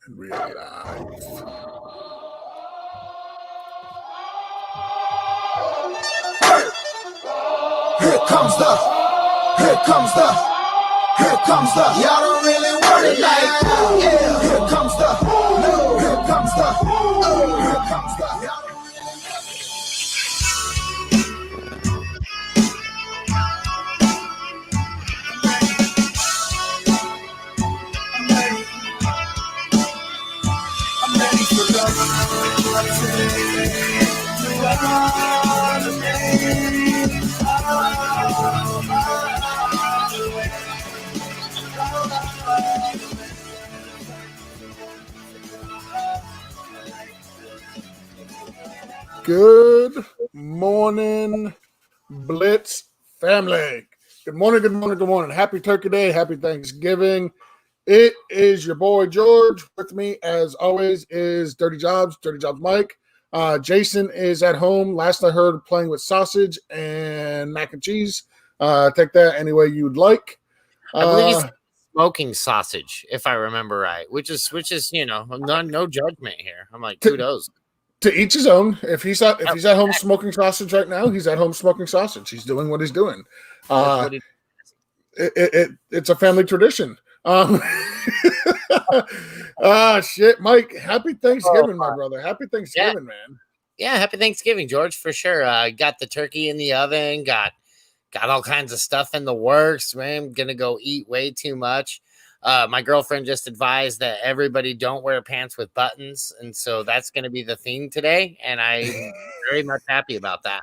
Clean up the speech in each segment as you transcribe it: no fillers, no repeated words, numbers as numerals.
in real life. Here comes the, y'all don't really want it like, yeah. Here comes the, here comes the, y'all don't I'm ready for Good morning, Blitz family. Good morning, good morning, good morning. Happy Turkey Day. Happy Thanksgiving. It is your boy George. With me, as always, is Dirty Jobs Mike. Jason is at home. Last I heard, playing with sausage and mac and cheese. Take that any way you'd like. I believe he's smoking sausage, if I remember right. Which is no judgment here. I'm like, kudos. To each his own. If he's at home smoking sausage right now, he's at home smoking sausage. He's doing what he's doing. It's a family tradition. Shit, Mike. Happy Thanksgiving, my brother. Happy Thanksgiving, man. Yeah, happy Thanksgiving, George, for sure. Got the turkey in the oven. Got all kinds of stuff in the works. Man, I'm gonna go eat way too much. My girlfriend just advised that everybody don't wear pants with buttons, and so that's going to be the theme today, and I'm very much happy about that.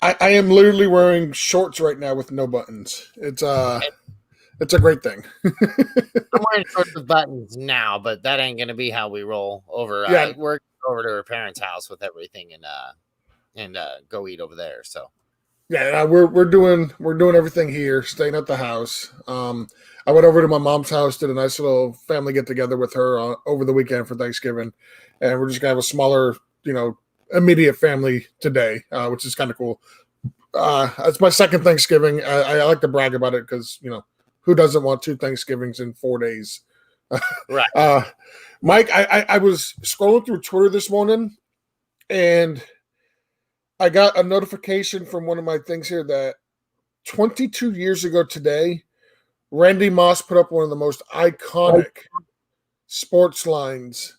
I am literally wearing shorts right now with no buttons. It's a great thing. I'm wearing shorts with buttons now, but that ain't going to be how we roll over. Yeah. We're over to her parents' house with everything and go eat over there. So. Yeah, we're doing everything here, staying at the house. I went over to my mom's house, did a nice little family get together with her over the weekend for Thanksgiving, and we're just gonna have a smaller, immediate family today, which is kind of cool. It's my second Thanksgiving. I like to brag about it because who doesn't want 2 Thanksgivings in 4 days? Right. Mike, I was scrolling through Twitter this morning, and I got a notification from one of my things here that 22 years ago today, Randy Moss put up one of the most iconic sports lines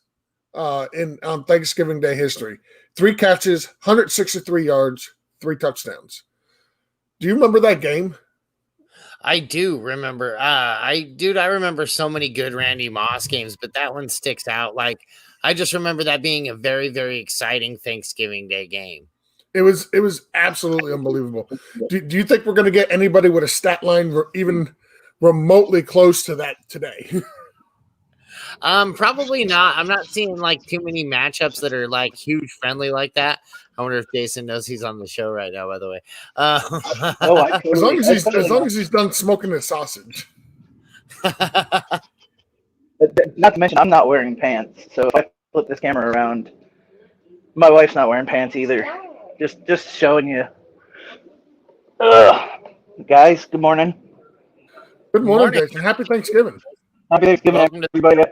on Thanksgiving Day history. 3 catches, 163 yards, 3 touchdowns. Do you remember that game? I do remember. I remember so many good Randy Moss games, but that one sticks out. Like, I just remember that being a very, very exciting Thanksgiving Day game. It was absolutely unbelievable. Do you think we're going to get anybody with a stat line even remotely close to that today? Probably not. I'm not seeing like too many matchups that are like huge friendly like that. I wonder if Jason knows he's on the show right now, by the way. As long as he's done smoking his sausage. Not to mention, I'm not wearing pants. So if I flip this camera around, my wife's not wearing pants either. Just showing you. Guys, good morning. Good morning, Jason. Happy Thanksgiving. Happy Thanksgiving, everybody.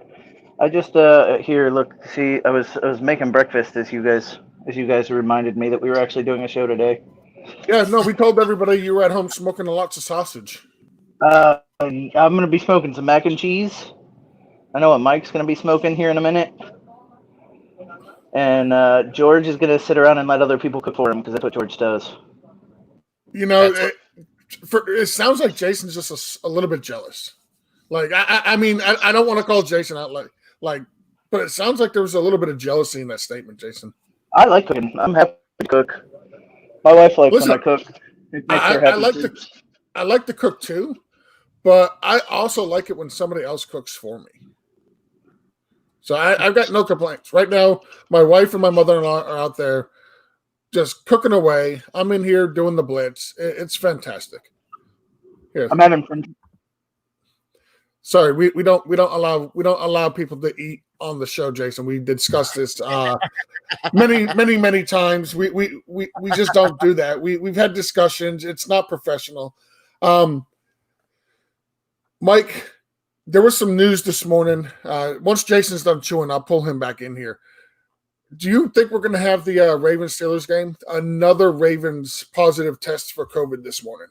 I just here look, see, I was making breakfast as you guys reminded me that we were actually doing a show today. Yeah, no, we told everybody you were at home smoking lots of sausage. I'm gonna be smoking some mac and cheese. I know what Mike's gonna be smoking here in a minute. And George is going to sit around and let other people cook for him because that's what George does. It sounds like Jason's just a little bit jealous. Like, I mean, I don't want to call Jason out like, but it sounds like there was a little bit of jealousy in that statement, Jason. I like cooking. I'm happy to cook. My wife likes when I cook. It makes her happy. I like to cook too, but I also like it when somebody else cooks for me. So I've got no complaints. Right now, my wife and my mother-in-law are out there just cooking away. I'm in here doing the Blitz. It's fantastic. Here. I'm having fun. Sorry, we don't allow people to eat on the show, Jason. We discussed this many times. We just don't do that. We've had discussions. It's not professional. Mike, there was some news this morning. Once Jason's done chewing, I'll pull him back in here. Do you think we're going to have the Ravens-Steelers game? Another Ravens positive test for COVID this morning.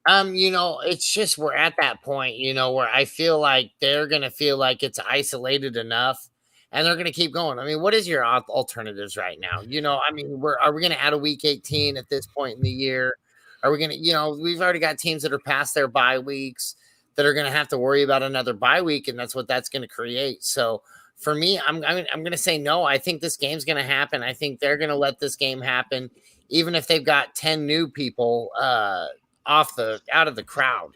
It's just we're at that point, where I feel like they're gonna feel like it's isolated enough, and they're gonna keep going. I mean, what is your alternatives right now? Are we gonna add a week 18 at this point in the year? Are we gonna, we've already got teams that are past their bye weeks that are gonna have to worry about another bye week, and that's what that's gonna create. So for me, I'm gonna say no. I think this game's gonna happen. I think they're gonna let this game happen, even if they've got 10 new people out of the crowd.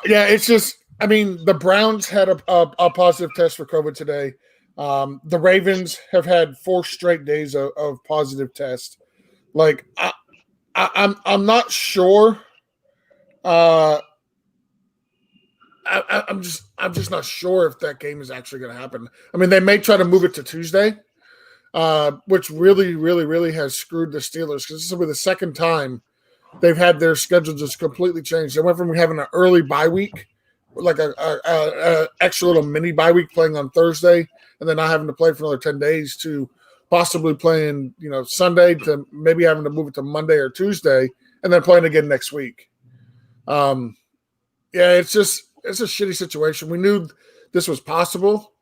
It's just, the Browns had a positive test for COVID today. The Ravens have had 4 straight days of positive tests. Like, I'm not sure. I'm just not sure if that game is actually going to happen. They may try to move it to Tuesday, which really, really, really has screwed the Steelers, because this will be the second time they've had their schedule just completely changed. They went from having an early bye week, like a extra little mini bye week, playing on Thursday, and then not having to play for another 10 days, to possibly playing, Sunday, to maybe having to move it to Monday or Tuesday, and then playing again next week. It's a shitty situation. We knew this was possible,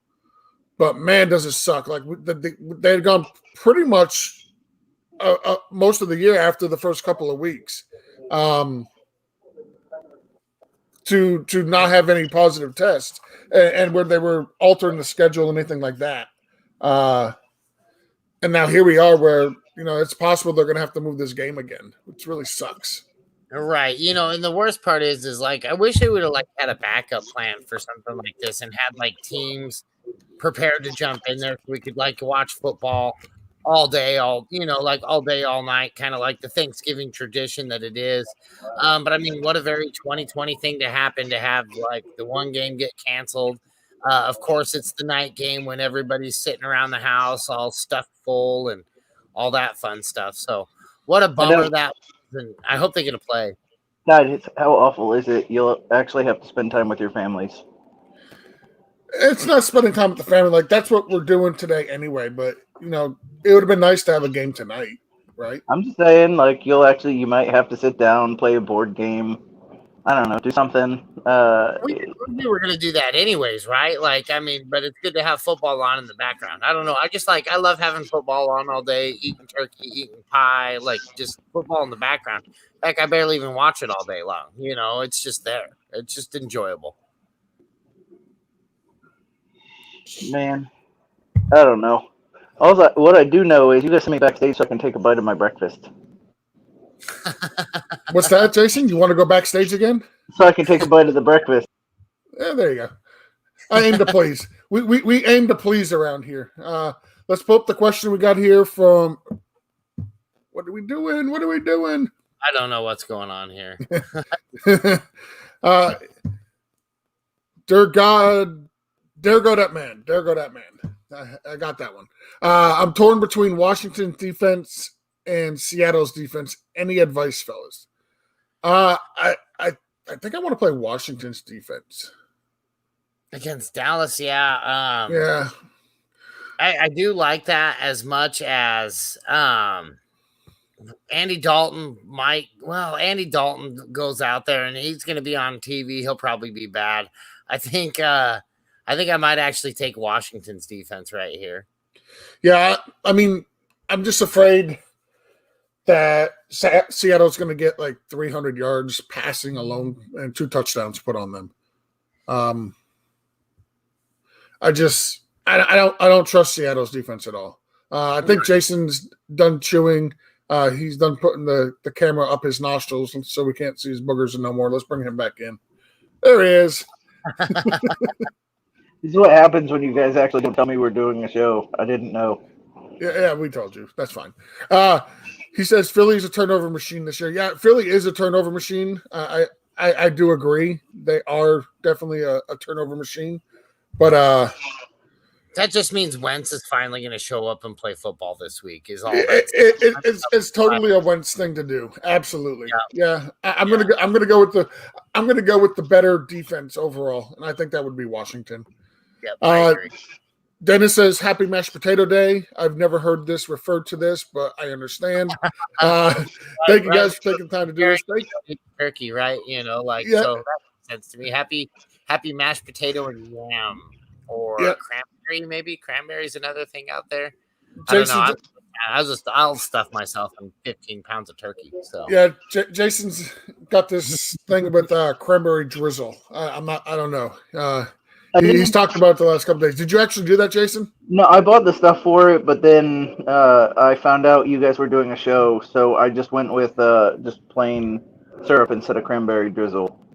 but man, does it suck. Like, they had gone pretty much most of the year after the first couple of weeks to not have any positive tests, and where they were altering the schedule and anything like that. And now here we are where, it's possible they're going to have to move this game again, which really sucks. Right. And the worst part is like, I wish they would have had a backup plan for something like this, and had teams prepared to jump in there so we could watch football all day, all day, all night, kind of like the Thanksgiving tradition that it is. But what a very 2020 thing to happen, to have the one game get canceled. Of course, it's the night game when everybody's sitting around the house all stuffed full and all that fun stuff. So what a bummer that was, and I hope they get to play. God, how awful is it? You'll actually have to spend time with your families. It's not spending time with the family. That's what we're doing today anyway, but it would have been nice to have a game tonight, right? I'm just saying, you might have to sit down, play a board game. I don't know, do something. We were going to do that anyways, right? But it's good to have football on in the background. I don't know. I love having football on all day, eating turkey, eating pie, just football in the background. I barely even watch it all day long. It's just there. It's just enjoyable. Man, I don't know. What I do know is you guys send me backstage so I can take a bite of my breakfast. What's that, Jason? You want to go backstage again? So I can take a bite of the breakfast. Yeah, there you go. I aim to please. We aim to please around here. Let's pull up the question we got here from. What are we doing? I don't know what's going on here. There go that man. I got that one. I'm torn between Washington's defense and Seattle's defense. Any advice, fellas? I think I want to play Washington's defense against Dallas. Yeah. Yeah. I do like that as much as Andy Dalton Andy Dalton goes out there and he's going to be on TV. He'll probably be bad. I think I might actually take Washington's defense right here. Yeah, I'm just afraid that Seattle's going to get 300 yards passing alone and 2 touchdowns put on them. I don't trust Seattle's defense at all. I think Jason's done chewing. He's done putting the camera up his nostrils so we can't see his boogers no more. Let's bring him back in. There he is. This is what happens when you guys actually don't tell me we're doing a show. I didn't know. Yeah, we told you. That's fine. He says Philly's a turnover machine this year. Yeah, Philly is a turnover machine. I do agree. They are definitely a turnover machine. But That just means Wentz is finally going to show up and play football this week. Is all that. It's totally a Wentz thing to do. Absolutely, yeah. I'm gonna go with the better defense overall, and I think that would be Washington. Yep, I agree. Dennis says, "Happy Mashed Potato Day." I've never heard this referred to this, but I understand. Thank you guys for taking time to do this. Turkey, right? So that makes sense to me. Happy mashed potato and yam, or cranberry. Maybe cranberry's another thing out there. Jason, I don't know. I'll stuff myself in 15 pounds of turkey. So yeah, Jason's got this thing with cranberry drizzle. I don't know. He's talked about it the last couple days. Did you actually do that, Jason? No, I bought the stuff for it, but then I found out you guys were doing a show, so I just went with just plain syrup instead of cranberry drizzle.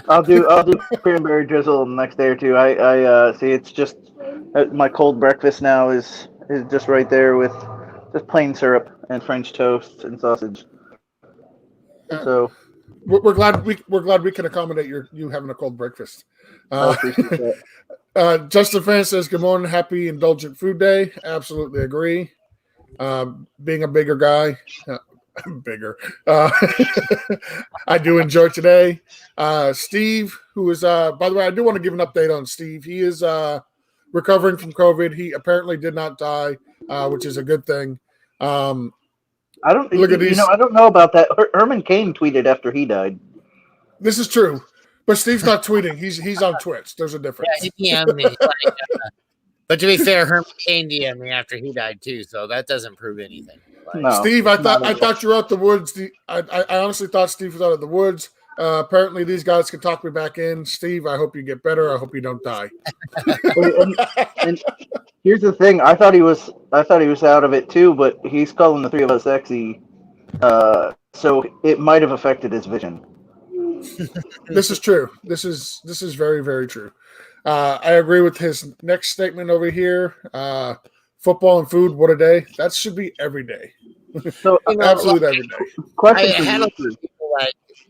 I'll do cranberry drizzle the next day or two. I see. It's just my cold breakfast now is just right there with just plain syrup and French toast and sausage. So we're glad we can accommodate you having a cold breakfast. I appreciate that. Justin Fan says, "Good morning, happy indulgent food day." Absolutely agree. Being a bigger guy, bigger. I do enjoy today. Steve, who is by the way, I do want to give an update on Steve. He is recovering from COVID. He apparently did not die, which is a good thing. I don't I don't know about that. Herman Cain tweeted after he died. This is true, but Steve's not tweeting. He's on Twitch. There's a difference. Yeah, he DM'd me. But to be fair, Herman Cain DM'd me after he died too, so that doesn't prove anything. No, Steve, I thought you were out the woods. I honestly thought Steve was out of the woods. Apparently, these guys can talk me back in. Steve, I hope you get better. I hope you don't die. and here's the thing: I thought he was out of it too, but he's calling the three of us sexy, so it might have affected his vision. This is true. This is very, very true. I agree with his next statement over here. Football and food, what a day! That should be every day. So absolute every day. Question I had a people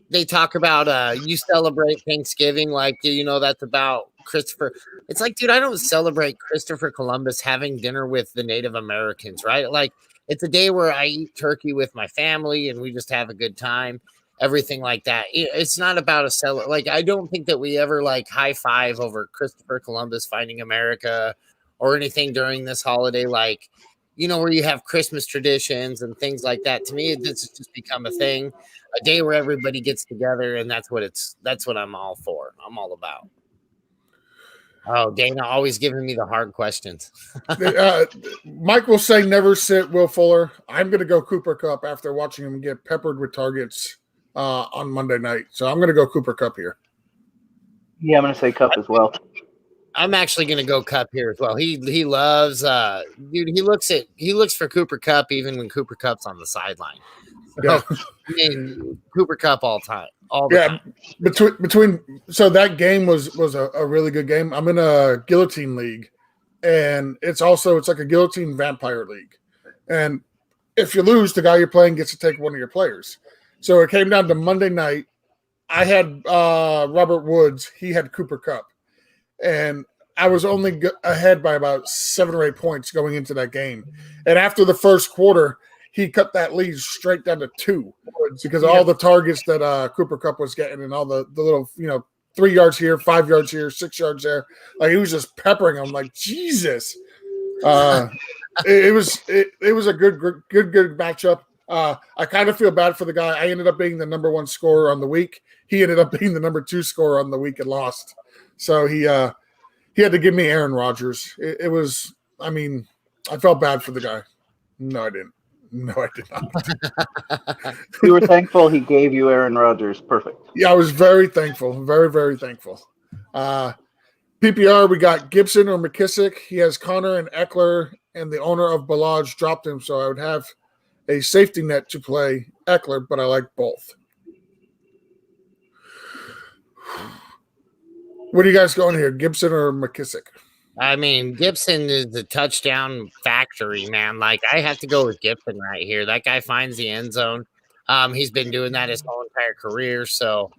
they talk about you celebrate Thanksgiving like that's about Christopher. It's like, dude, I don't celebrate Christopher Columbus having dinner with the Native Americans, right? Like, it's a day where I eat turkey with my family and we just have a good time, everything like that. It's not about like, I don't think that we ever like high five over Christopher Columbus finding America or anything during this holiday, like, where you have Christmas traditions and things like that. To me, this has just become a thing, a day where everybody gets together, and that's what I'm all for. I'm all about. Oh, Dana always giving me the hard questions. Mike will say never sit Will Fuller. I'm going to go Cooper Kupp after watching him get peppered with targets on Monday night. So I'm going to go Cooper Kupp here. Yeah, I'm going to say Kupp as well. I'm actually going to go Kupp here as well. He loves dude. He looks for Cooper Kupp even when Cooper Kupp's on the sideline. So, Yeah. I mean, Cooper Kupp all the time. Between so that game was a really good game. I'm in a guillotine league, and it's like a guillotine vampire league. And if you lose, the guy you're playing gets to take one of your players. So it came down to Monday night. I had Robert Woods. He had Cooper Kupp. And I was only ahead by about 7 or 8 points going into that game. And after the first quarter, he cut that lead straight down to 2 because of all the targets that Cooper Kupp was getting and all the little, 3 yards here, 5 yards here, 6 yards there. Like, he was just peppering them. Like, Jesus. It was a good matchup. I kind of feel bad for the guy. I ended up being the number 1 scorer on the week. He ended up being the number 2 scorer on the week and lost. So he had to give me Aaron Rodgers. It was, I felt bad for the guy. No, I didn't. No, I did not. You were thankful he gave you Aaron Rodgers. Perfect. Yeah, I was very thankful. Very, very thankful. PPR, we got Gibson or McKissick. He has Connor and Eckler, and the owner of Ballage dropped him, so I would have a safety net to play Eckler, but I like both. What are you guys going here, Gibson or McKissick? Gibson is the touchdown factory, man. Like, I have to go with Gibson right here. That guy finds the end zone. He's been doing that his whole entire career. So,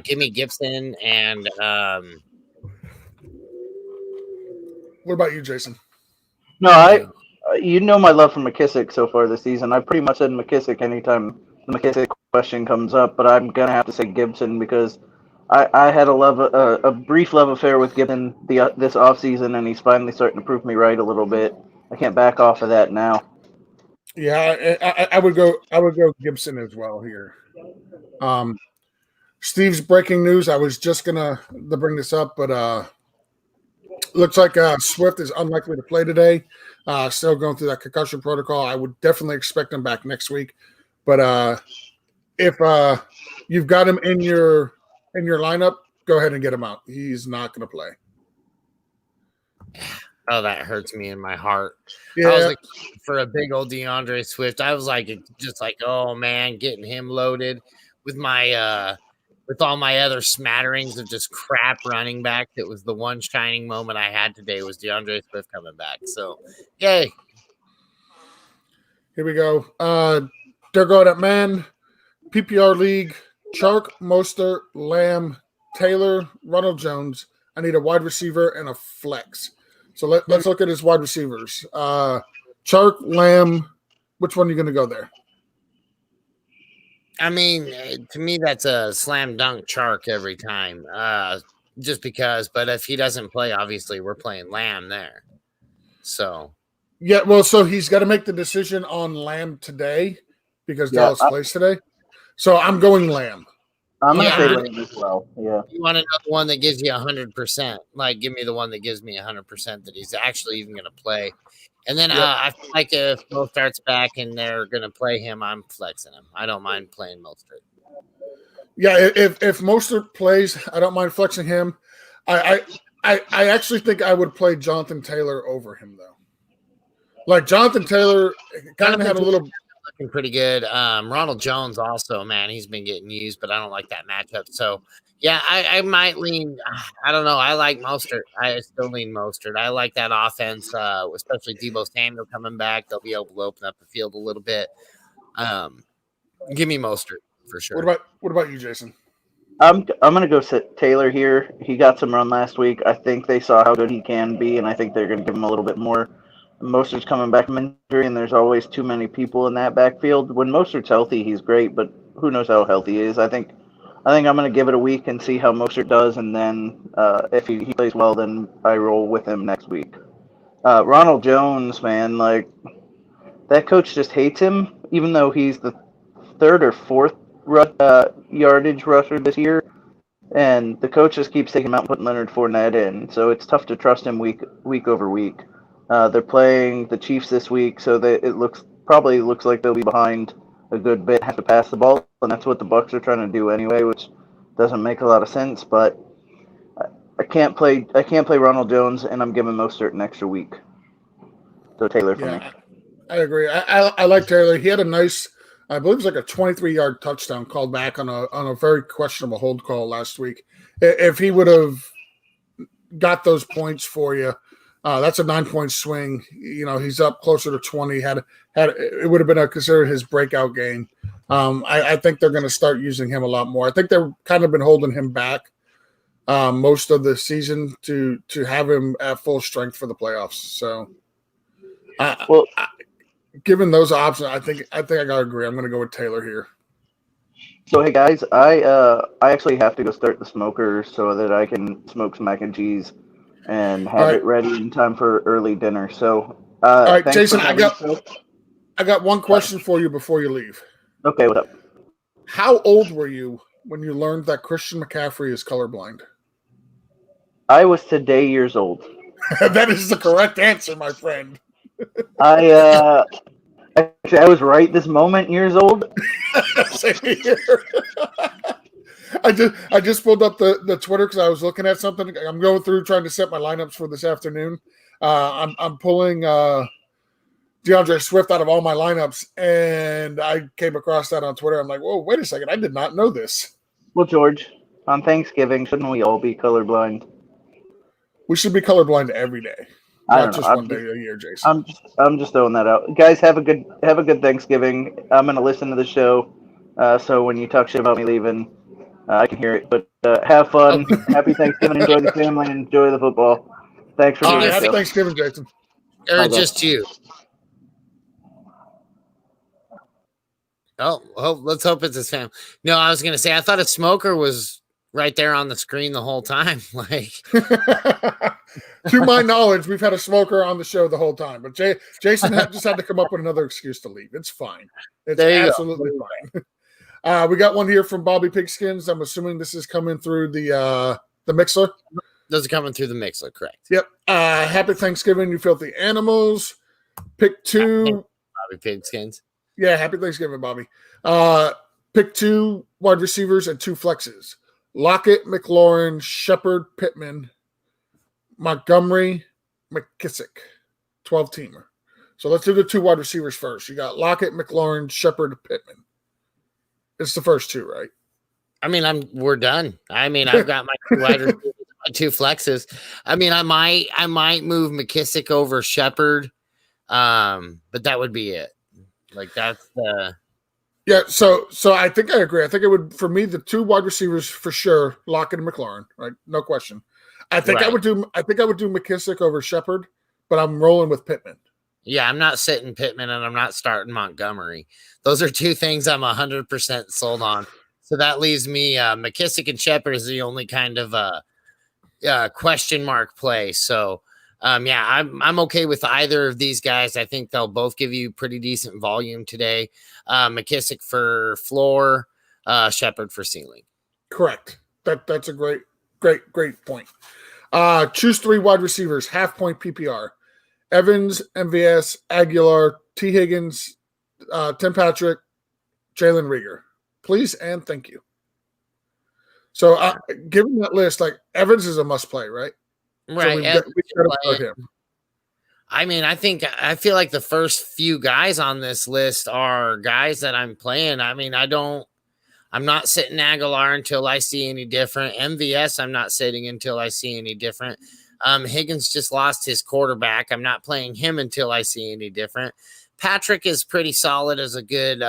give me Gibson and What about you, Jason? No, you know my love for McKissick so far this season. I pretty much said McKissick anytime the McKissick question comes up, but I'm gonna have to say Gibson because I had a brief love affair with Gibson this offseason, and he's finally starting to prove me right a little bit. I can't back off of that now. Yeah, I would go. I would go Gibson as well here. Steve's breaking news. I was just gonna to bring this up, but looks like Swift is unlikely to play today. Still going through that concussion protocol. I would definitely expect him back next week. But if you've got him in your lineup, go ahead and get him out. He's not going to play. Oh, that hurts me in my heart. Yeah. I was like, for a big old DeAndre Swift, I was like, just like, oh man, getting him loaded with my with all my other smatterings of just crap running back. That was the one shining moment I had today was DeAndre Swift coming back. So, yay. Here we go. They're going at man, PPR league, Chark, Mostert, Lamb, Taylor, Ronald Jones. I need a wide receiver and a flex. So let's look at his wide receivers. Chark, Lamb, which one are you going to go there? I mean, to me, that's a slam dunk Chark every time. Just because, but if he doesn't play, obviously we're playing Lamb there. So yeah, well, so he's got to make the decision on Lamb today because Dallas plays today. So I'm going Lamb. I'm going to say Lamb as well. Yeah. You want another one that gives you 100%? Like, give me the one that gives me 100% that he's actually even going to play. And then I feel like if Mo starts back and they're going to play him, I'm flexing him. I don't mind playing Mostert. Yeah, if Mostert plays, I don't mind flexing him. I actually think I would play Jonathan Taylor over him though. Like Jonathan Taylor kind of had a little looking pretty good. Ronald Jones also, man, he's been getting used, but I don't like that matchup. So yeah, I might lean. I don't know. I like Mostert. I still lean Mostert. I like that offense, especially Deebo Samuel coming back. They'll be able to open up the field a little bit. Give me Mostert for sure. What about you, Jason? I'm gonna go sit Taylor here. He got some run last week. I think they saw how good he can be, and I think they're gonna give him a little bit more. Mostert's coming back from injury, and there's always too many people in that backfield. When Mostert's healthy, he's great, but who knows how healthy he is? I think I'm going to give it a week and see how Mostert does, and then if he plays well, then I roll with him next week. Ronald Jones, man, like that coach just hates him, even though he's the third or fourth yardage rusher this year, and the coach just keeps taking him out and putting Leonard Fournette in, so it's tough to trust him week over week. They're playing the Chiefs this week, so it probably looks like they'll be behind a good bit, have to pass the ball, and that's what the Bucs are trying to do anyway, which doesn't make a lot of sense. But I can't play Ronald Jones, and I'm giving Mostert an extra week. So Taylor for me. I agree. I like Taylor. He had a nice, I believe it was like a 23-yard touchdown called back on a very questionable hold call last week. If he would have got those points for you. That's a 9-point swing. You know, he's up closer to 20. Had it would have been considered his breakout game. I think they're going to start using him a lot more. I think they've kind of been holding him back most of the season to have him at full strength for the playoffs. So, given those options, I think I gotta agree. I'm going to go with Taylor here. So hey guys, I actually have to go start the smoker so that I can smoke some mac and cheese and have it ready in time for early dinner. So, all right, Jason, I got one question for you before you leave. Okay, what's up? How old were you when you learned that Christian McCaffrey is colorblind? I was today years old. That is the correct answer, my friend. Actually, I was right this moment years old. Same here. I just pulled up the Twitter because I was looking at something. I'm going through trying to set my lineups for this afternoon. I'm pulling DeAndre Swift out of all my lineups, and I came across that on Twitter. I'm like, whoa, wait a second. I did not know this. Well, George, on Thanksgiving, shouldn't we all be colorblind? We should be colorblind every day. Not just one day a year, Jason. I'm just throwing that out. Guys, have a good Thanksgiving. I'm going to listen to the show, so when you talk shit about me leaving, I can hear it. But have fun. Happy Thanksgiving. Enjoy the family. Enjoy the football. Thanks for Oh, doing yeah, the Happy show. Thanksgiving, Jason. Or Bye, guys. just you? Oh, let's hope it's his family. No, I was gonna say I thought a smoker was right there on the screen the whole time. Like, To my knowledge, we've had a smoker on the show the whole time, but Jason just had to come up with another excuse to leave. It's fine. It's There you go. absolutely fine. We got one here from Bobby Pigskins. I'm assuming this is coming through the mixer. those are coming through the mixer, correct? Yep. Happy Thanksgiving, you filthy animals. Pick two. Bobby Pigskins. Yeah, happy Thanksgiving, Bobby. Pick 2 wide receivers and 2 flexes. Lockett, McLaurin, Shepard, Pittman, Montgomery, McKissick, 12-teamer. So let's do the 2 wide receivers first. You got Lockett, McLaurin, Shepard, Pittman. It's the first 2, right? I mean, we're done. I mean, I've got my 2 wide receivers, my 2 flexes. I mean, I might move McKissick over Shepard, but that would be it. Like that's the Yeah, so I think I agree. I think it would, for me, the 2 wide receivers for sure, Lockett and McLaurin, right? No question. I think I would do McKissick over Shepard, but I'm rolling with Pittman. Yeah, I'm not sitting Pittman and I'm not starting Montgomery. Those are 2 things I'm 100% sold on. So that leaves me McKissick and Shepard is the only kind of question mark play. So yeah, I'm okay with either of these guys. I think they'll both give you pretty decent volume today. McKissick for floor, Shepard for ceiling. Correct. That's a great point. Choose 3 wide receivers, half point PPR. Evans, MVS, Aguilar, T. Higgins, Tim Patrick, Jalen Rieger. Please and thank you. So given that list, like Evans is a must play, right? Right. So we've got to start him. I mean, I feel like the first few guys on this list are guys that I'm playing. I mean, I'm not sitting Aguilar until I see any different. MVS, I'm not sitting until I see any different. Higgins just lost his quarterback. I'm not playing him until I see any different. Patrick is pretty solid as a good,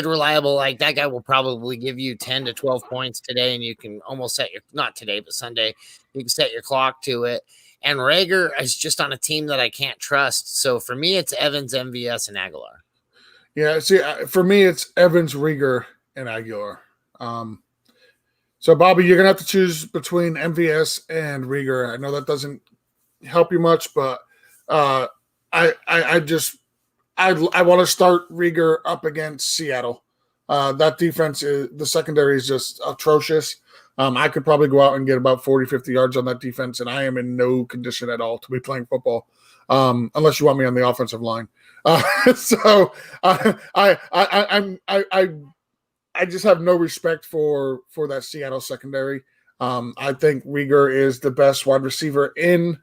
reliable, like that guy will probably give you 10 to 12 points today, and you can almost set not today, but Sunday, you can set your clock to it. And Rager is just on a team that I can't trust. So for me, it's Evans, MVS, and Aguilar. Yeah, see, for me, it's Evans, Rieger, and Aguilar. So, Bobby, you're going to have to choose between MVS and Rieger. I know that doesn't help you much, but I want to start Rieger up against Seattle. That defense, the secondary is just atrocious. I could probably go out and get about 40, 50 yards on that defense, and I am in no condition at all to be playing football, unless you want me on the offensive line. So I just have no respect for that Seattle secondary. I think Rieger is the best wide receiver in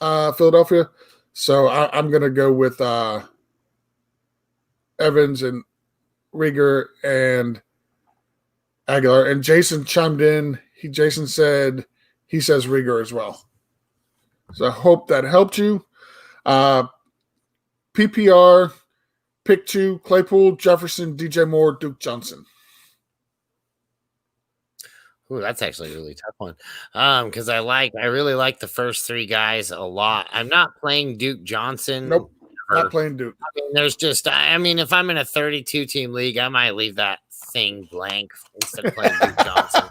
Philadelphia, so I'm going to go with Evans and Rieger and Aguilar. And Jason chimed in. Jason said he says Rieger as well. So I hope that helped you. PPR, pick 2, Claypool, Jefferson, DJ Moore, Duke Johnson. Ooh, that's actually a really tough one. Because I really like the first 3 guys a lot. I'm not playing Duke Johnson. Nope. Not playing Duke. I mean, if I'm in a 32-team league, I might leave that thing blank instead of playing Duke Johnson.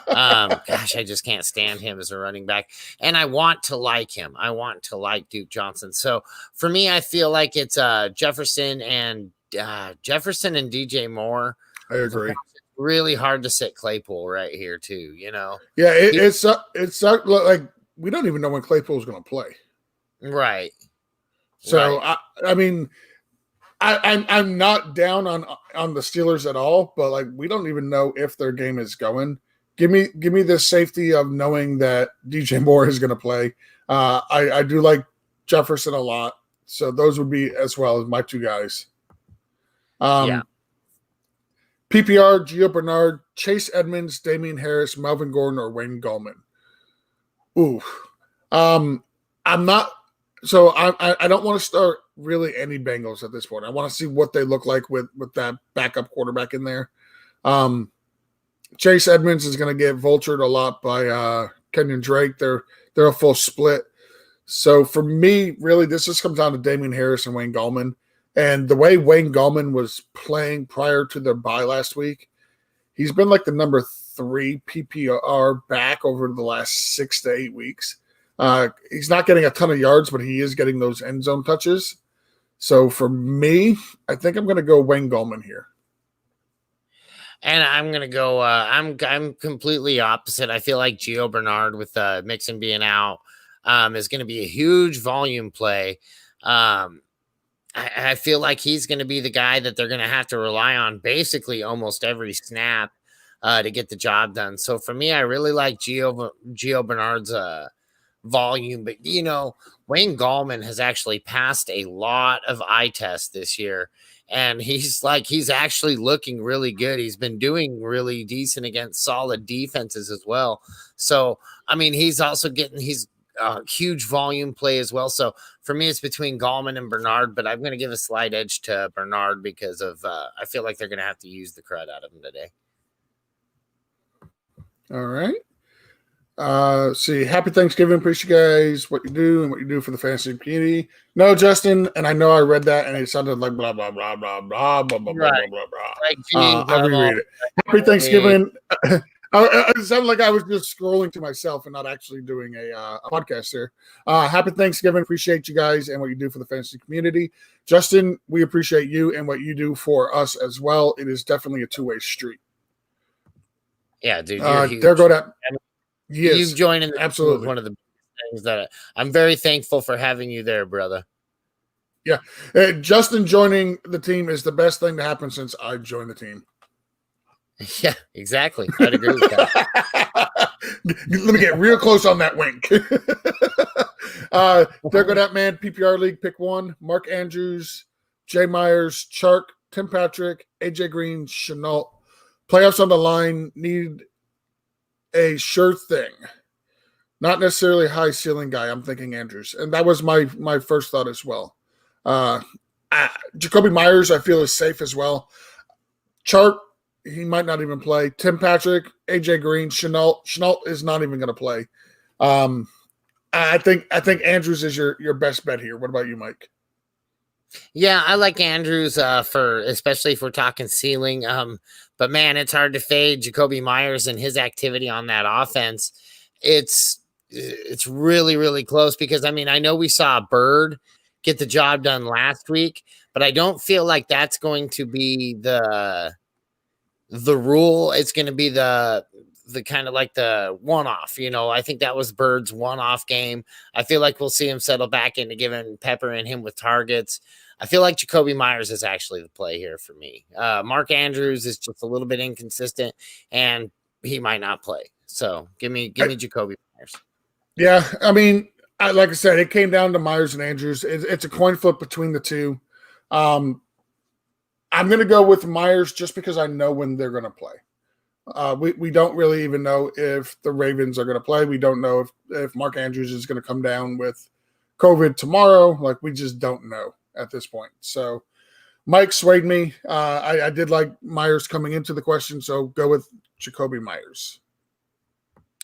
Gosh, I just can't stand him as a running back. And I want to like him. I want to like Duke Johnson. So for me, I feel like it's Jefferson and DJ Moore. I agree. Really hard to sit Claypool right here too, you know. Yeah, it's like we don't even know when Claypool is going to play. Right. So right. I mean, I'm not down on the Steelers at all, but like we don't even know if their game is going. Give me the safety of knowing that DJ Moore is going to play. I do like Jefferson a lot, so those would be as well as my 2 guys. Yeah. PPR, Gio Bernard, Chase Edmonds, Damian Harris, Melvin Gordon, or Wayne Gallman. Ooh. I'm not – so I don't want to start really any Bengals at this point. I want to see what they look like with that backup quarterback in there. Chase Edmonds is going to get vultured a lot by Kenyon Drake. They're they're a full split. So for me, really, this just comes down to Damian Harris and Wayne Gallman. And the way Wayne Gallman was playing prior to their bye last week, he's been like the number 3 PPR back over the last 6 to 8 weeks. He's not getting a ton of yards, but he is getting those end zone touches. So for me, I think I'm going to go Wayne Gallman here. And I'm gonna go. I'm completely opposite. I feel like Gio Bernard with Mixon being out is going to be a huge volume play. I feel like he's going to be the guy that they're going to have to rely on basically almost every snap to get the job done. So for me, I really like Gio Bernard's volume, but Wayne Gallman has actually passed a lot of eye tests this year. And he's actually looking really good. He's been doing really decent against solid defenses as well. So, I mean, he's also getting huge volume play as well. So for me, it's between Gallman and Bernard, but I'm going to give a slight edge to Bernard because of I feel like they're going to have to use the crud out of him today. All right. See, happy Thanksgiving. Appreciate you guys, what you do and what you do for the fantasy community. No, Justin, and I know I read that and it sounded like blah, blah, blah, blah, blah, blah, blah, Right. blah, blah, Like, blah. I'll reread it. Happy Thanksgiving. It sounded like I was just scrolling to myself and not actually doing a podcast here. Happy Thanksgiving. Appreciate you guys and what you do for the fantasy community. Justin, we appreciate you and what you do for us as well. It is definitely a two-way street. Yeah, dude. You're huge. There go that. Yes, you've joined in absolutely one of the things that I'm very thankful for having you there, brother. Yeah. Justin joining the team is the best thing to happen since I joined the team. Yeah, exactly. I'd agree with that. Let me get real close on that wink. There go that man. PPR League, pick 1. Mark Andrews, Jay Myers, Chark, Tim Patrick, AJ Green, Chenault. Playoffs on the line, need a sure thing. Not necessarily a high ceiling guy. I'm thinking Andrews. And that was my first thought as well. Jacoby Myers, I feel, is safe as well. Chark, he might not even play. Tim Patrick, AJ Green, Chenault. Chenault is not even going to play. I think Andrews is your best bet here. What about you, Mike? Yeah, I like Andrews especially if we're talking ceiling. But man, it's hard to fade Jacoby Myers and his activity on that offense. It's really, really close because I mean, I know we saw Bird get the job done last week, but I don't feel like that's going to be the rule. It's going to be the kind of like the one-off, I think that was Bird's one-off game. I feel like we'll see him settle back into giving Pepper and him with targets. I feel like Jacoby Myers is actually the play here for me. Mark Andrews is just a little bit inconsistent and he might not play. So give me Jacoby Myers. Yeah. I mean, like I said, it came down to Myers and Andrews. It's a coin flip between the two. I'm going to go with Myers just because I know when they're going to play. We don't really even know if the Ravens are going to play. We don't know if Mark Andrews is going to come down with COVID tomorrow. Like, we just don't know at this point. So Mike swayed me. I did like Myers coming into the question, so go with Jacoby Myers.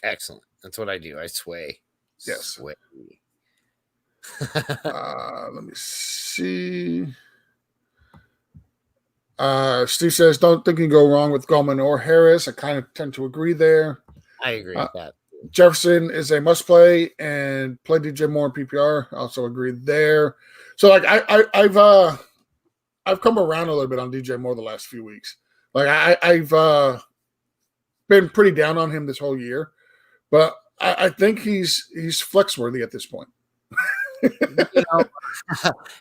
Excellent. That's what I do. I sway. Yes. Sway. Let me see. Steve says, don't think you can go wrong with Gallman or Harris. I kind of tend to agree there. I agree with that. Jefferson is a must play and play DJ Moore in PPR. Also agree there. So like I've come around a little bit on DJ Moore the last few weeks. Like I've been pretty down on him this whole year, but I think he's flex worthy at this point.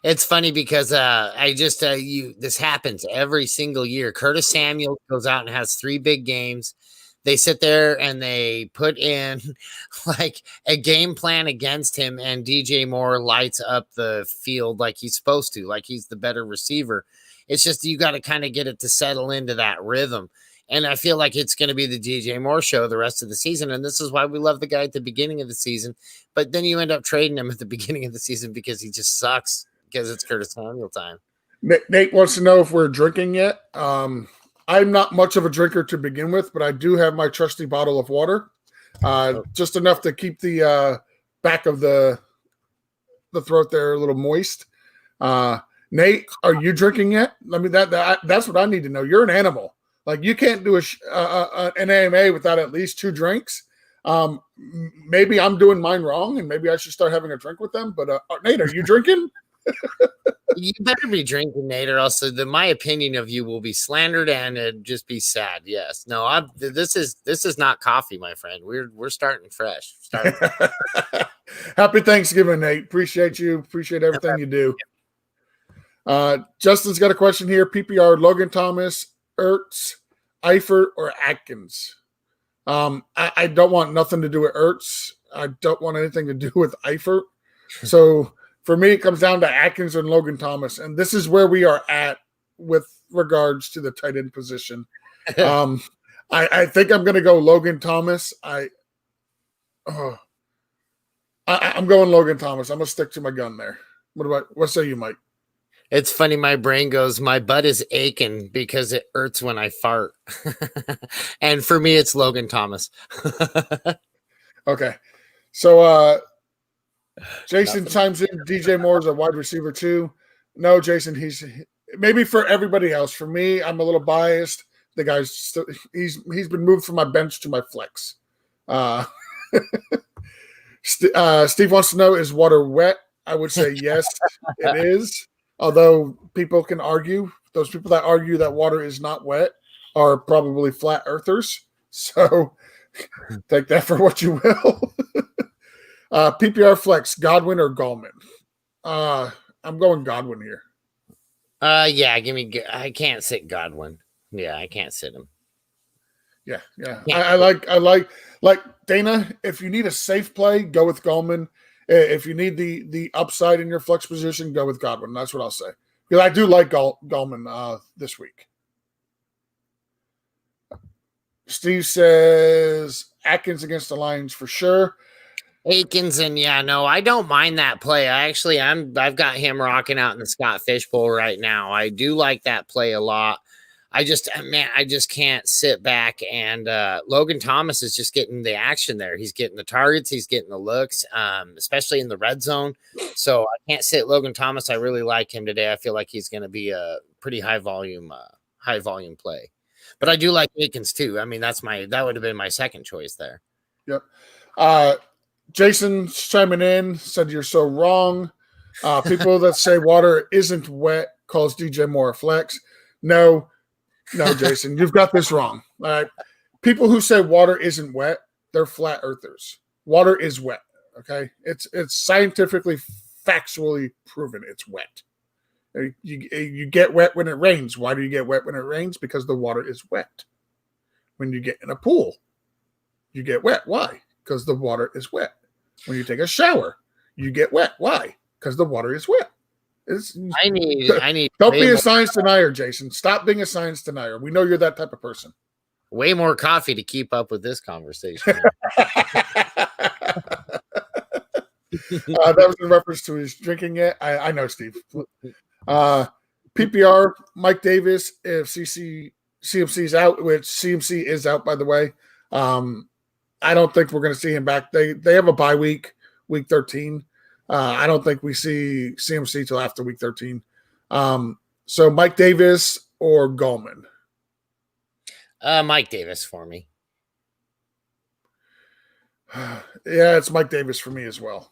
It's funny because this happens every single year. Curtis Samuel goes out and has 3 big games. They sit there and they put in like a game plan against him, and DJ Moore lights up the field like he's supposed to, like he's the better receiver. It's just you got to kind of get it to settle into that rhythm. And I feel like it's going to be the DJ Moore show the rest of the season. And this is why we love the guy at the beginning of the season. But then you end up trading him at the beginning of the season because he just sucks because it's Curtis Samuel time. Nate wants to know if we're drinking yet. I'm not much of a drinker to begin with, but I do have my trusty bottle of water, just enough to keep the back of the throat there a little moist. Nate, are you drinking yet? I mean, that's what I need to know. You're an animal. Like, you can't do an AMA without at least 2 drinks. Maybe I'm doing mine wrong, and maybe I should start having a drink with them. But Nate, are you drinking? You better be drinking, Nate, or else my opinion of you will be slandered and it'd just be sad. Yes, no, this is not coffee, my friend. We're starting fresh. Happy Thanksgiving, Nate. Appreciate you. Appreciate everything you do. Justin's got a question here. PPR: Logan Thomas, Ertz, Eifert, or Atkins? I don't want nothing to do with Ertz. I don't want anything to do with Eifert. So for me, it comes down to Atkins and Logan Thomas, and this is where we are at with regards to the tight end position. I think I'm going to go Logan Thomas. I'm going Logan Thomas. I'm going to stick to my gun there. What say you, Mike? It's funny. My brain goes, my butt is aching because it hurts when I fart. And for me, it's Logan Thomas. Okay. So Jason chimes in. DJ Moore is a wide receiver too. No, Jason, he's maybe for everybody else. For me, I'm a little biased. The guy's still, he's been moved from my bench to my flex. Steve wants to know, is water wet? I would say yes, it is. Although people can argue, those people that argue that water is not wet are probably flat earthers. So take that for what you will. PPR flex, Godwin or Gallman? I'm going Godwin here. Yeah, I can't sit Godwin. Yeah, I can't sit him. Yeah. I like Dana. If you need a safe play, go with Gallman. If you need the upside in your flex position, go with Godwin. That's what I'll say. Because I do like Gallman this week. Steve says Atkins against the Lions for sure. Akins, and I don't mind that play. I've got him rocking out in the Scott Fishbowl right now. I do like that play a lot. I just can't sit back, and Logan Thomas is just getting the action there. He's getting the targets, he's getting the looks, especially in the red zone. So I can't sit Logan Thomas. I really like him today. I feel like he's going to be a pretty high volume play. But I do like Akins too. I mean, that would have been my second choice there. Yep. Jason chiming in said you're so wrong. People that say water isn't wet calls DJ Moore a flex. No, Jason, you've got this wrong. All right. People who say water isn't wet, they're flat earthers. Water is wet. Okay. It's scientifically, factually proven it's wet. You get wet when it rains. Why do you get wet when it rains? Because the water is wet. When you get in a pool, you get wet. Why? Because the water is wet. When you take a shower, you get wet. Why? Because the water is wet. I need. Don't be a science denier, Jason. Stop being a science denier. We know you're that type of person. Way more coffee to keep up with this conversation. That was in reference to his drinking it. I know, Steve. PPR, Mike Davis, if CMC's out, which CMC is out, by the way. I don't think we're going to see him back. They have a bye week 13. I don't think we see CMC till after week 13. So Mike Davis or Gallman? Mike Davis for me. Yeah, it's Mike Davis for me as well.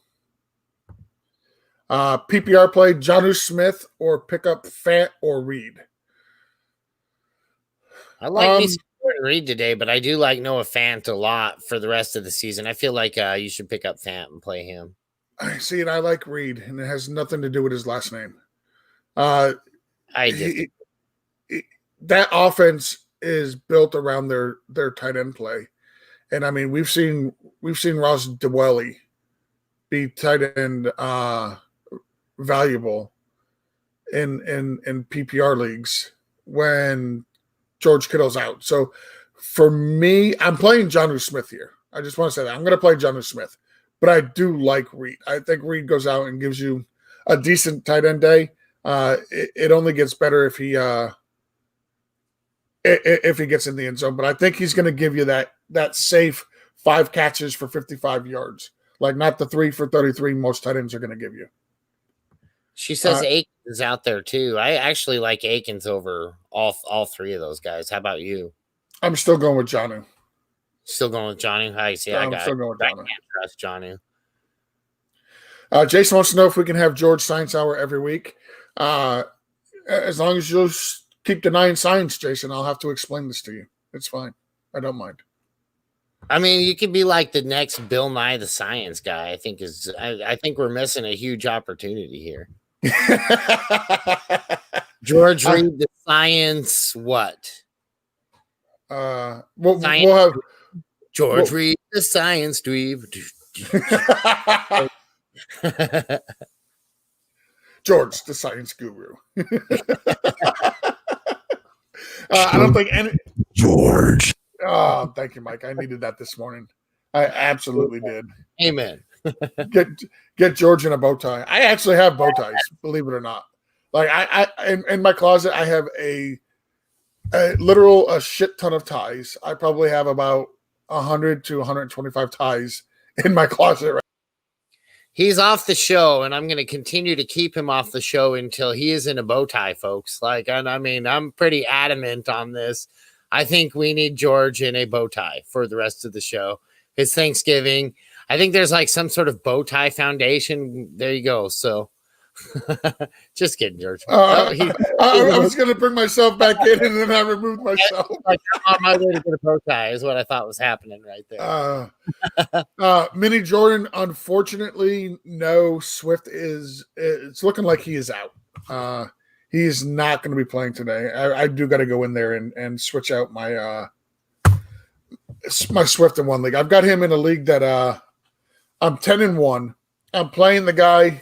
PPR play, Jonnu Smith or pick up Fant or Reed? I like me Reed today, but I do like Noah Fant a lot for the rest of the season. I feel like you should pick up Fant and play him. I see, and I like Reed, and it has nothing to do with his last name. I did. That offense is built around their tight end play, and I mean we've seen Ross Dwelly be tight end valuable in PPR leagues when George Kittle's out. So for me, I'm playing Jonnu Smith here. I just want to say that I'm going to play Jonnu Smith. But I do like Reed. I think Reed goes out and gives you a decent tight end day. It only gets better if he gets in the end zone. But I think he's going to give you that safe 5 catches for 55 yards. Like not the 3 for 33 most tight ends are going to give you. She says Aikens is out there too. I actually like Aikens over all three of those guys. How about you? I'm still going with Jonnu. Still going with Johnny? I see. I'm still going with I Jonnu. can't trust Johnny. Jason wants to know if we can have George Science Hour every week. As long as you keep denying science, Jason, I'll have to explain this to you. It's fine. I don't mind. I mean, you could be like the next Bill Nye the Science Guy. I think we're missing a huge opportunity here. George Reed the Science what? We'll have George Reed the Science Dweeb. George the Science Guru. I don't think any George. Oh, thank you, Mike. I needed that this morning. I absolutely did. Amen. Get George in a bow tie. I actually have bow ties, believe it or not. Like I in my closet, I have a literal shit ton of ties. I probably have about 100 to 125 ties in my closet. Right? He's off the show, and I'm going to continue to keep him off the show until he is in a bow tie, folks. Like, and I mean, I'm pretty adamant on this. I think we need George in a bow tie for the rest of the show. It's Thanksgiving. I think there's like some sort of bow tie foundation. There you go. So just kidding, George. I was going to bring myself back in, and then I removed myself. Like, I'm on my way to get a bow tie is what I thought was happening right there. Mini Jordan, unfortunately, no. Swift it's looking like he is out. He's not going to be playing today. I do got to go in there and switch out my Swift in one league. I've got him in a league that I'm 10-1. I'm playing the guy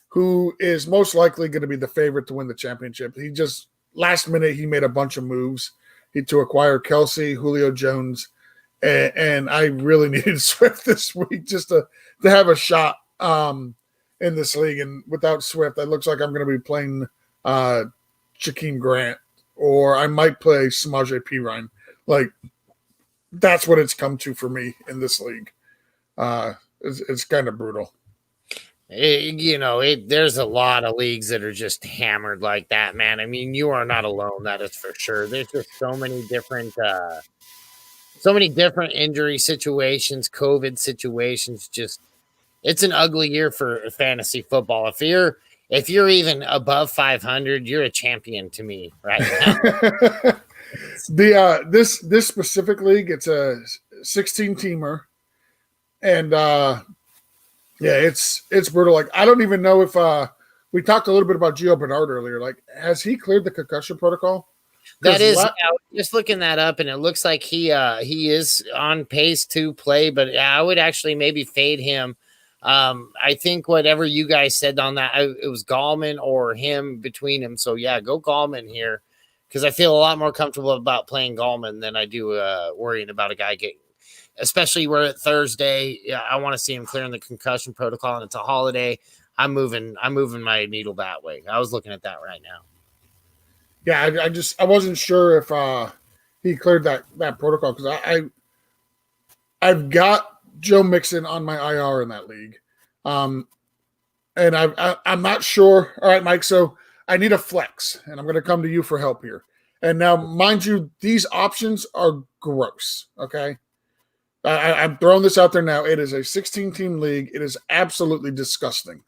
who is most likely going to be the favorite to win the championship. He just last minute he made a bunch of moves to acquire Kelsey, Julio Jones, and I really needed Swift this week just to have a shot in this league. And without Swift, it looks like I'm going to be playing Jakeem Grant, or I might play Samaje Perine. Like that's what it's come to for me in this league. It's kind of brutal. There's a lot of leagues that are just hammered like that, man. I mean, you are not alone. That is for sure. There's just so many different injury situations, COVID situations. Just it's an ugly year for fantasy football. If you're even above 500, you're a champion to me right now. This specific league, it's a 16-teamer, and yeah, it's brutal. Like I don't even know if we talked a little bit about Gio Bernard earlier. Like, has he cleared the concussion protocol? That is, I was just looking that up, and it looks like he is on pace to play. But I would actually maybe fade him. I think whatever you guys said on that, it was Gallman or him between him. So yeah, go Gallman here because I feel a lot more comfortable about playing Gallman than I do worrying about a guy getting. Especially we're at Thursday. Yeah, I want to see him clearing the concussion protocol, and it's a holiday. I'm moving my needle that way. I was looking at that right now. Yeah, I wasn't sure if he cleared that protocol because I've got Joe Mixon on my IR in that league, and I'm not sure. All right, Mike. So I need a flex, and I'm going to come to you for help here. And now, mind you, these options are gross. Okay. I'm throwing this out there now. It is a 16-team league. It is absolutely disgusting.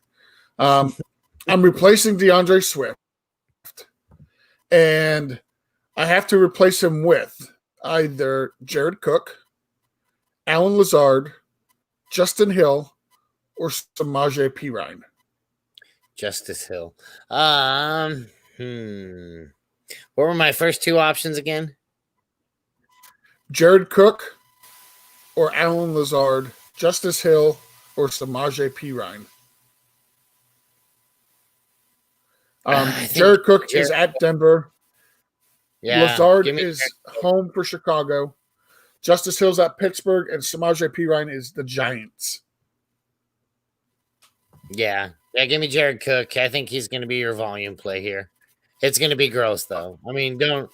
I'm replacing DeAndre Swift, and I have to replace him with either Jared Cook, Alan Lazard, Justin Hill, or Samaje Perine. Justice Hill. What were my first two options again? Jared Cook or Alan Lazard, Justice Hill, or Samaje Perine. Jared Cook is at Denver. Yeah, Lazard is home for Chicago. Justice Hill's at Pittsburgh, and Samaje Perine is the Giants. Yeah, give me Jared Cook. I think he's going to be your volume play here. It's going to be gross, though. I mean, don't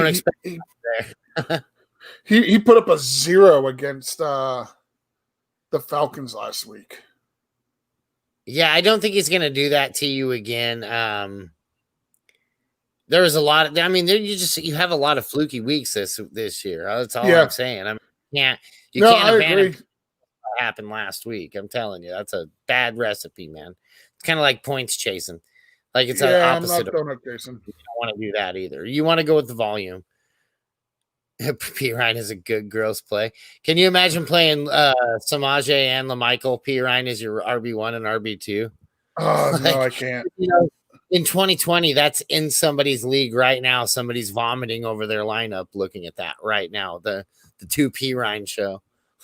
expect there. He put up a 0 against the Falcons last week. Yeah, I don't think he's going to do that to you again. There was a lot of, you have a lot of fluky weeks this year. That's all I'm saying. You can't abandon what happened last week. I'm telling you, that's a bad recipe, man. It's kind of like points chasing. Like it's the opposite. I'm not donut chasing. You don't want to do that either. You want to go with the volume. P. Ryan is a good gross play. Can you imagine playing Samaje and LaMichael? P. Ryan is your RB1 and RB2. Oh, no, I can't. In 2020, that's in somebody's league right now. Somebody's vomiting over their lineup looking at that right now. The 2 P. Ryan show.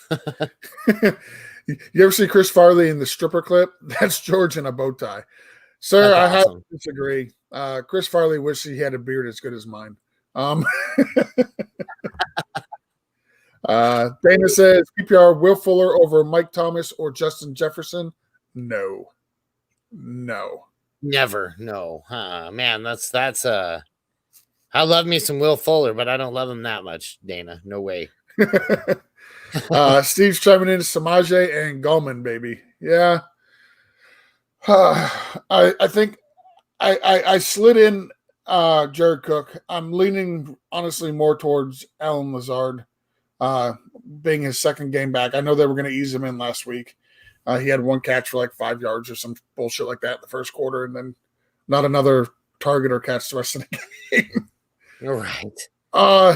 You ever see Chris Farley in the stripper clip? That's George in a bow tie. Sir, I have to disagree. Chris Farley wishes he had a beard as good as mine. Dana says PPR Will Fuller over Mike Thomas or Justin Jefferson. No. Never. No. Man, that's I love me some Will Fuller, but I don't love him that much, Dana. No way. Steve's chiming in Samaje and Gallman, baby. Yeah. I think I slid in Jared Cook. I'm leaning honestly more towards Alan Lazard being his second game back. I know they were going to ease him in last week. He had one catch for like 5 yards or some bullshit like that in the first quarter, and then not another target or catch the rest of the game. You're right.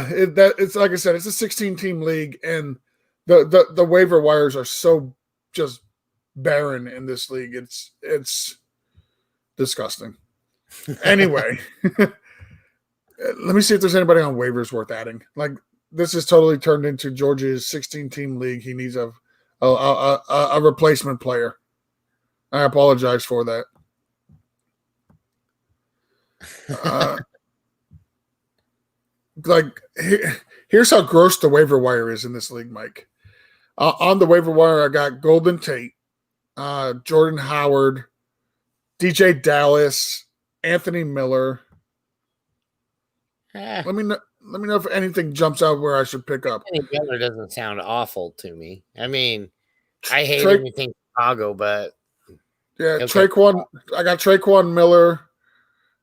It's like I said, it's a 16-team league, and the waiver wires are so just barren in this league. It's disgusting. Anyway, let me see if there's anybody on waivers worth adding. Like, this has totally turned into George's 16-team league. He needs a replacement player. I apologize for that. Here's how gross the waiver wire is in this league, Mike. On the waiver wire, I got Golden Tate, Jordan Howard, DJ Dallas, Anthony Miller. Let me know if anything jumps out where I should pick up. Anthony Miller doesn't sound awful to me. I mean, I hate anything Chicago, but yeah, okay. I got Traquan Miller,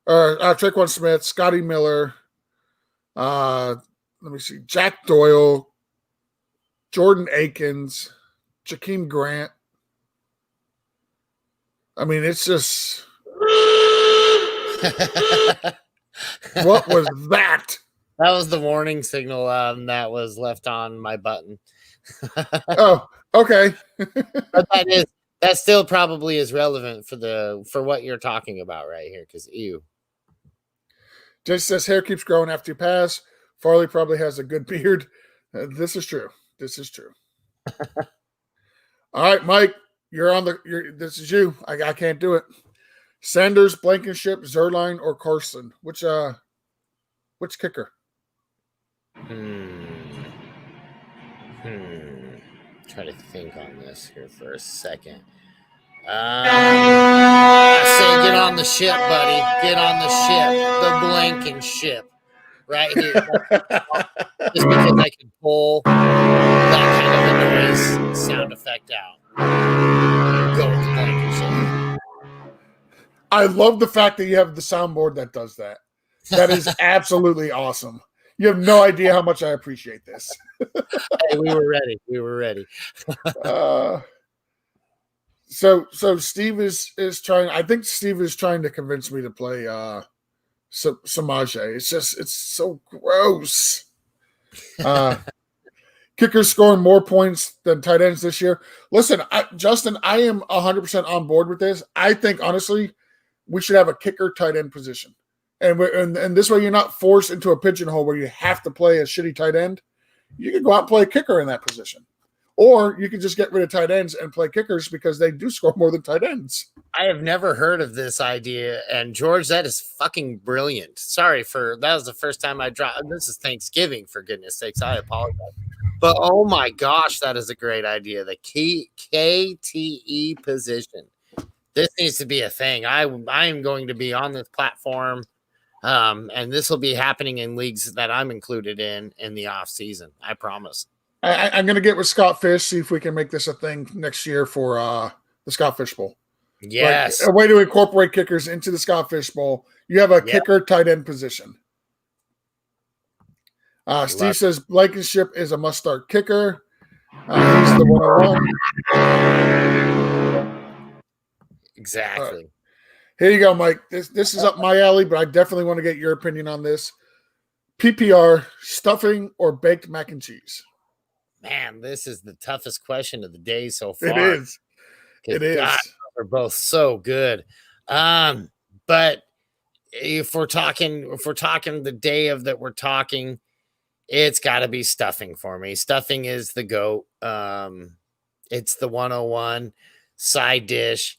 Traquan Smith, Scotty Miller. Let me see, Jack Doyle, Jordan Akins, Jakeem Grant. I mean, it's just what was that? That was the warning signal that was left on my button. Oh, okay. But that still probably is relevant for what you're talking about right here, because ew. Just says hair keeps growing after you pass. Farley probably has a good beard. This is true. All right, Mike, this is you. I can't do it. Sanders, Blankenship, Zerline, or Carson? Which kicker? Try to think on this here for a second. I say get on the ship, buddy. Get on the ship. The Blankenship. Right here. Just because I can pull that kind of a noise sound effect out. Go with the Blankenship. I love the fact that you have the soundboard that does that. That is absolutely awesome. You have no idea how much I appreciate this. Hey, we were ready. So Steve is trying. I think Steve is trying to convince me to play Samaje. It's so gross. Kickers scoring more points than tight ends this year. Listen, Justin, I am 100% on board with this. I think honestly, we should have a kicker tight end position, and this way you're not forced into a pigeonhole where you have to play a shitty tight end. You can go out and play a kicker in that position. Or you can just get rid of tight ends and play kickers because they do score more than tight ends. I have never heard of this idea. And George, that is fucking brilliant. That was the first time I dropped. This is Thanksgiving, for goodness sakes. I apologize. But oh my gosh, that is a great idea. The KTE position. This needs to be a thing. I am going to be on this platform. And this will be happening in leagues that I'm included in the off season. I promise. I'm going to get with Scott Fish, see if we can make this a thing next year for the Scott Fish Bowl. Yes. Like a way to incorporate kickers into the Scott Fish Bowl. You have a kicker tight end position. Steve says Blankenship is a must-start kicker. He's the 101. Exactly. Here you go, Mike. This is up my alley, but I definitely want to get your opinion on this. PPR, stuffing or baked mac and cheese? Man, this is the toughest question of the day so far. It is. It is. God, they're both so good. But if we're talking the day of that we're talking, it's got to be stuffing for me. Stuffing is the GOAT. It's the 101 side dish.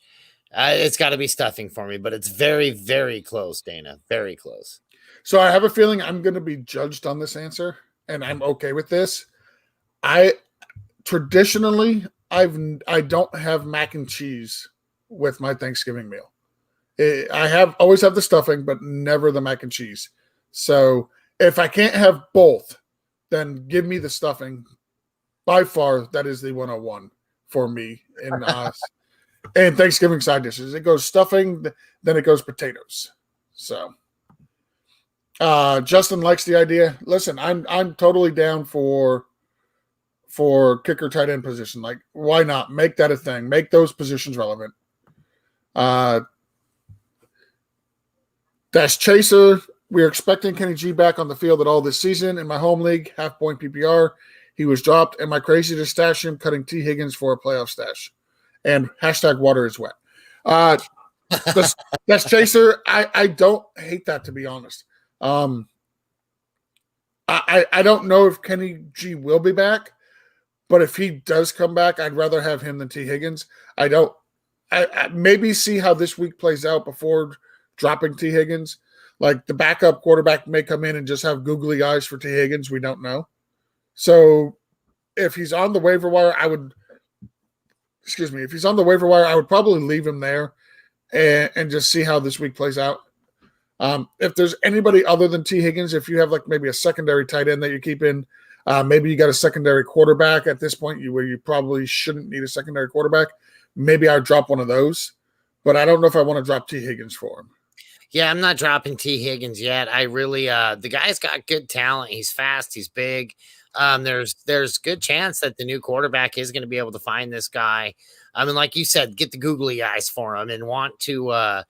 It's got to be stuffing for me, but it's very, very close, Dana. Very close. So I have a feeling I'm going to be judged on this answer, and I'm okay with this. I don't have mac and cheese with my Thanksgiving meal. I always have the stuffing, but never the mac and cheese. So if I can't have both, then give me the stuffing. By far, that is the 101 for me in and Thanksgiving side dishes. It goes stuffing, then it goes potatoes. So Justin likes the idea. Listen, I'm totally down for kicker tight end position. Like, why not make that a thing? Make those positions relevant. Dash Chaser, we're expecting Kenny G back on the field at all this season. In my home league, half-point PPR, he was dropped. Am I crazy to stash him, cutting T. Higgins for a playoff stash? And hashtag water is wet. Dash Chaser, I don't hate that, to be honest. I don't know if Kenny G will be back, but if he does come back, I'd rather have him than T. Higgins. I maybe see how this week plays out before dropping T. Higgins. Like, the backup quarterback may come in and just have googly eyes for T. Higgins. We don't know. So if he's on the waiver wire, if he's on the waiver wire, I would probably leave him there and just see how this week plays out. If there's anybody other than T. Higgins, if you have like maybe a secondary tight end that you keep in, maybe you got a secondary quarterback at this point where you probably shouldn't need a secondary quarterback, maybe I'd drop one of those. But I don't know if I want to drop T. Higgins for him. Yeah, I'm not dropping T. Higgins yet. I really, the guy's got good talent. He's fast. He's big. There's good chance that the new quarterback is going to be able to find this guy. I mean, like you said, get the googly eyes for him and want to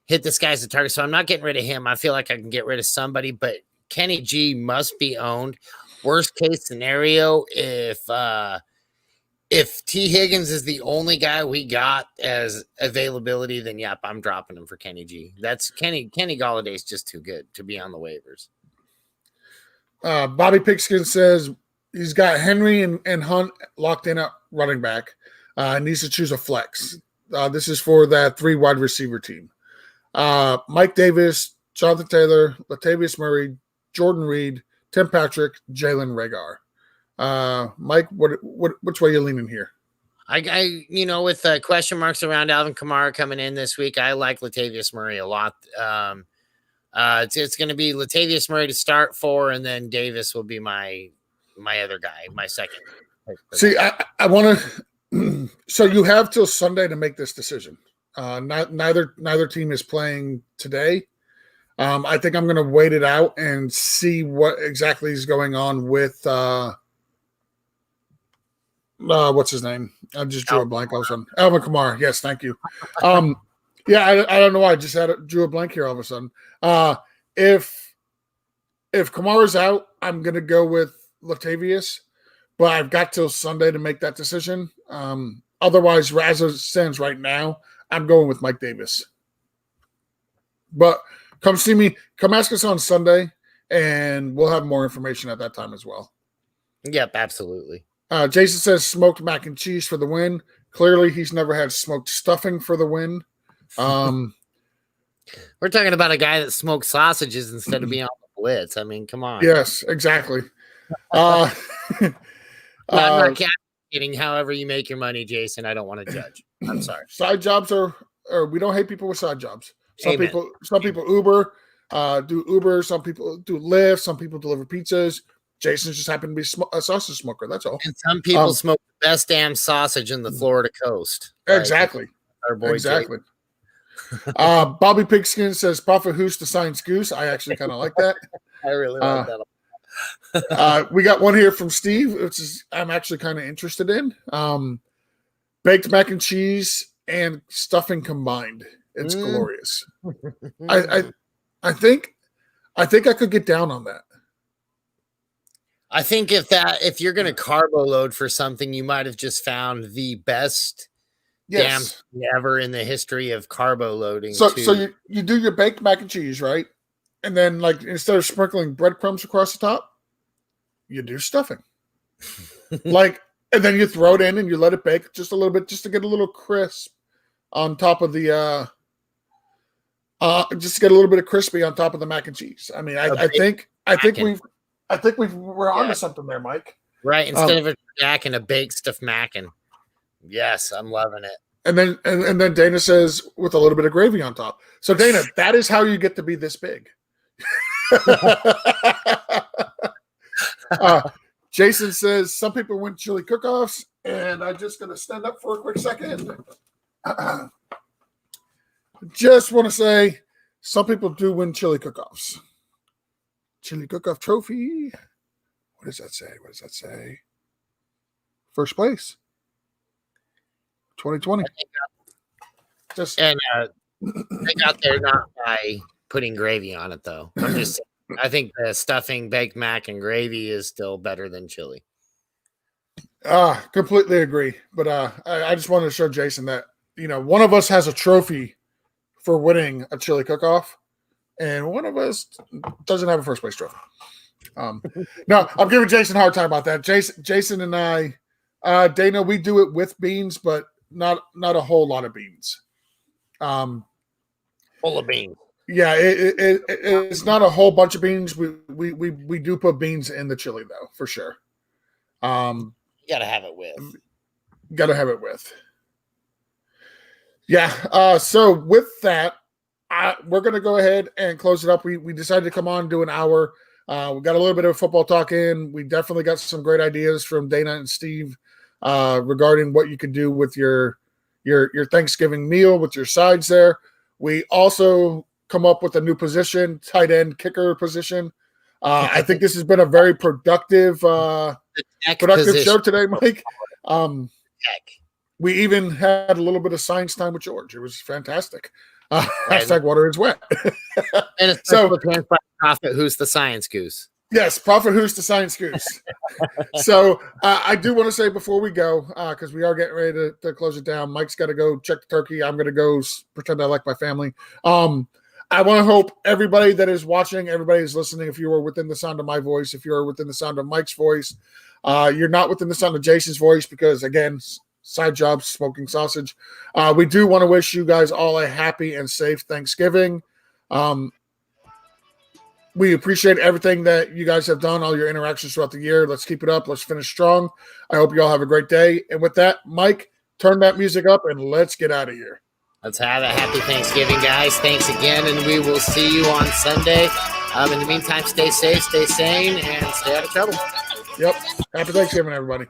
hit this guy as a target. So I'm not getting rid of him. I feel like I can get rid of somebody, but Kenny G must be owned. Worst case scenario, if T. Higgins is the only guy we got as availability, then yep, I'm dropping him for Kenny G. That's Kenny Galladay's just too good to be on the waivers. Bobby Pigskin says he's got Henry and Hunt locked in at running back. Needs to choose a flex. This is for that 3 wide receiver team. Mike Davis, Jonathan Taylor, Latavius Murray, Jordan Reed, Tim Patrick, Jalen Reagor. Mike, which way are you leaning here? I with question marks around Alvin Kamara coming in this week, I like Latavius Murray a lot. It's going to be Latavius Murray to start for, and then Davis will be my other guy, my second. See, I want to. So you have till Sunday to make this decision. Neither team is playing today. I think I'm going to wait it out and see what exactly is going on with what's his name? I just drew a blank all of a sudden. Alvin Kamara. Yes, thank you. Yeah, I don't know why I just drew a blank here all of a sudden. If Kamara's out, I'm going to go with Latavius, but I've got till Sunday to make that decision. Otherwise, as it stands right now, I'm going with Mike Davis. But come see me. Come ask us on Sunday, and we'll have more information at that time as well. Yep, absolutely. Jason says smoked mac and cheese for the win. Clearly, he's never had smoked stuffing for the win. We're talking about a guy that smokes sausages instead of being on the Blitz. I mean, come on. Yes, exactly. I'm not kidding. However you make your money, Jason, I don't want to judge. I'm sorry. Side jobs are we don't hate people with side jobs. Some Amen. people Uber, do Uber. Some people do Lyft. Some people deliver pizzas. Jason's just happened to be a sausage smoker. That's all. And some people smoke the best damn sausage in the Florida coast. Exactly. Our boy exactly. Bobby Pigskin says, Prophet Who's the Science Goose. I actually kind of like that. I really like that. We got one here from Steve, which is I'm actually kind of interested in. Baked mac and cheese and stuffing combined. It's glorious. I think I could get down on that. I think if you're going to carbo load for something, you might have just found the best damn thing ever in the history of carbo loading. So you do your baked mac and cheese, right? And then like instead of sprinkling breadcrumbs across the top, you do stuffing. And then you throw it in and you let it bake just a little bit, just to get a little crisp on top of the just to get a little bit of crispy on top of the mac and cheese. I mean, I think we're onto something there, Mike. Right. Instead of a jack and a baked stuffed mackin. Yes, I'm loving it. And then Dana says with a little bit of gravy on top. So Dana, that is how you get to be this big. Jason says some people win chili cook-offs, and I'm just going to stand up for a quick second. Just want to say some people do win chili cook-offs. Chili cook-off trophy. What does that say? First place. 2020. They got there not by putting gravy on it, though. I'm just saying, I think the stuffing, baked mac, and gravy is still better than chili. Completely agree. But I just wanted to show Jason that, one of us has a trophy for winning a chili cook-off, and one of us doesn't have a first place trophy. No, I'm giving Jason a hard time about that. Jason and I, Dana, we do it with beans, but not a whole lot of beans. Full of beans. Yeah, it's not a whole bunch of beans. We do put beans in the chili though, for sure. You gotta have it with. Yeah. So with that, we're gonna go ahead and close it up. We decided to come on and do an hour. We got a little bit of football talk in. We definitely got some great ideas from Dana and Steve regarding what you could do with your Thanksgiving meal with your sides there. We also come up with a new position, tight end kicker position. I think this has been a very productive show today, Mike. We even had a little bit of science time with George. It was fantastic. Hashtag water is wet. And it's so Prophet Who's the Science Goose. Yes, Prophet Who's the Science Goose. So I do want to say before we go, because we are getting ready to close it down, Mike's got to go check the turkey. I'm going to go pretend I like my family. I want to hope everybody that is watching, everybody is listening, if you are within the sound of my voice, if you are within the sound of Mike's voice, you're not within the sound of Jason's voice because, again, side job, smoking sausage. We do want to wish you guys all a happy and safe Thanksgiving. We appreciate everything that you guys have done, all your interactions throughout the year. Let's keep it up. Let's finish strong. I hope you all have a great day. And with that, Mike, turn that music up and let's get out of here. Let's have a happy Thanksgiving, guys. Thanks again, and we will see you on Sunday. In the meantime, stay safe, stay sane, and stay out of trouble. Yep. Happy Thanksgiving, everybody.